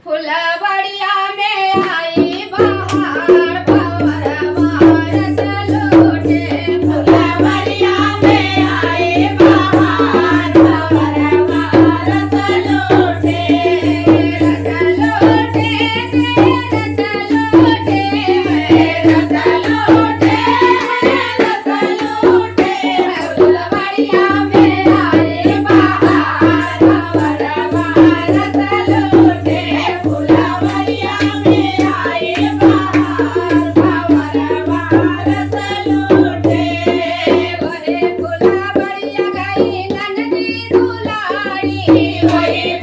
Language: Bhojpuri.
फुलवड़िया में आई बहार भंवर भारत लूटे फुलवड़िया में आई बहार भंवर भारत लूटे रस लूटे रस लूटे रस लूटे रस लूटे फुलवड़िया में आई बहार भंवर भारत लूटे फुलवड़िया में आई बहार भंवर भारत लूटे वही फुलवड़िया गई नंदी दुलारी वही